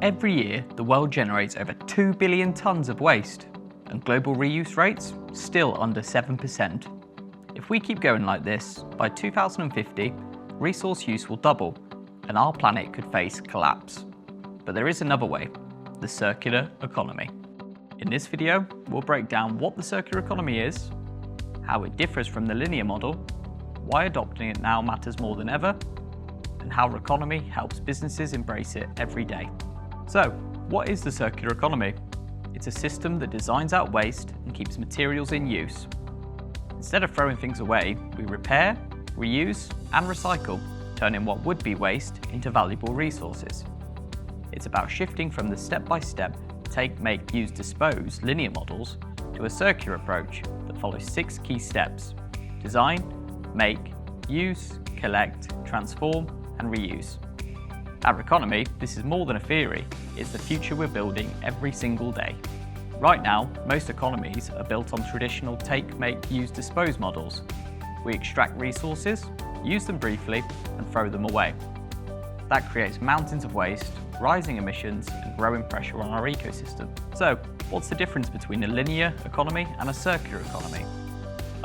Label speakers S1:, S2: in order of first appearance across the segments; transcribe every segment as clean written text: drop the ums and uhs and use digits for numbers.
S1: Every year, the world generates over 2 billion tonnes of waste, and global reuse rates still under 7%. If we keep going like this, by 2050, resource use will double, and our planet could face collapse. But there is another way, the circular economy. In this video, we'll break down what the circular economy is, how it differs from the linear model, why adopting it now matters more than ever, and how Reconomy helps businesses embrace it every day. So, what is the circular economy? It's a system that designs out waste and keeps materials in use. Instead of throwing things away, we repair, reuse, and recycle, turning what would be waste into valuable resources. It's about shifting from the step-by-step take, make, use, dispose linear models to a circular approach that follows 6 key steps: design, make, use, collect, transform, and reuse. At Reconomy, this is more than a theory, it's the future we're building every single day. Right now, most economies are built on traditional take, make, use, dispose models. We extract resources, use them briefly, and throw them away. That creates mountains of waste, rising emissions, and growing pressure on our ecosystem. So, what's the difference between a linear economy and a circular economy?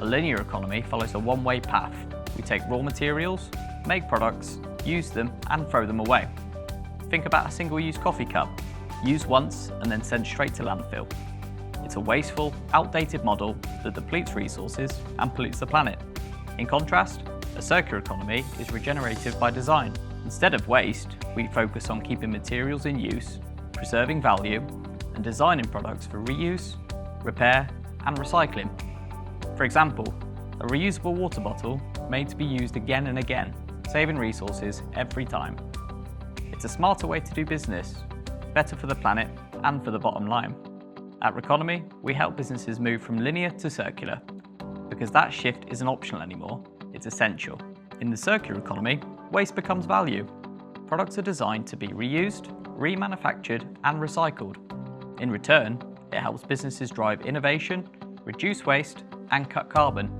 S1: A linear economy follows a one-way path. We take raw materials, make products, use them, and throw them away. Think about a single-use coffee cup, used once and then sent straight to landfill. It's a wasteful, outdated model that depletes resources and pollutes the planet. In contrast, a circular economy is regenerative by design. Instead of waste, we focus on keeping materials in use, preserving value, and designing products for reuse, repair, and recycling. For example, a reusable water bottle made to be used again and again, saving resources every time. It's a smarter way to do business, better for the planet and for the bottom line. At Reconomy, we help businesses move from linear to circular, because that shift isn't optional anymore, it's essential. In the circular economy, waste becomes value. Products are designed to be reused, remanufactured, and recycled. In return, it helps businesses drive innovation, reduce waste, and cut carbon.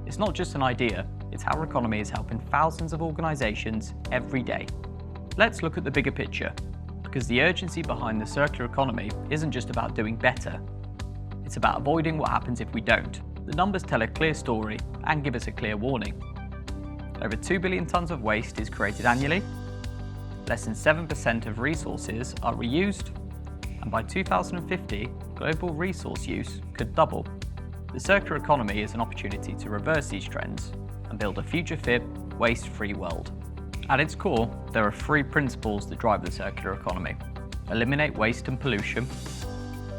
S1: It's not just an idea, it's how Reconomy is helping thousands of organisations every day. Let's look at the bigger picture, because the urgency behind the circular economy isn't just about doing better. It's about avoiding what happens if we don't. The numbers tell a clear story and give us a clear warning. Over 2 billion tonnes of waste is created annually, less than 7% of resources are reused, and by 2050, global resource use could double. The circular economy is an opportunity to reverse these trends and build a future-fit, waste-free world. At its core, there are 3 principles that drive the circular economy: eliminate waste and pollution,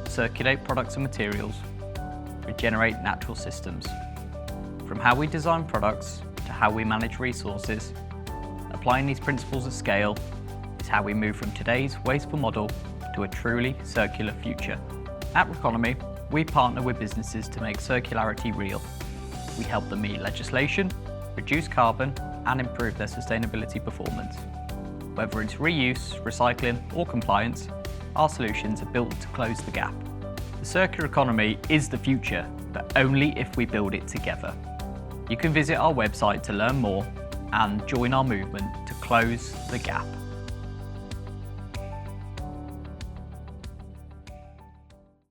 S1: circulate products and materials, regenerate natural systems. From how we design products to how we manage resources, applying these principles at scale is how we move from today's wasteful model to a truly circular future. At Reconomy, we partner with businesses to make circularity real. We help them meet legislation, reduce carbon, and improve their sustainability performance. Whether it's reuse, recycling, or compliance, our solutions are built to close the gap. The circular economy is the future, but only if we build it together. You can visit our website to learn more and join our movement to close the gap.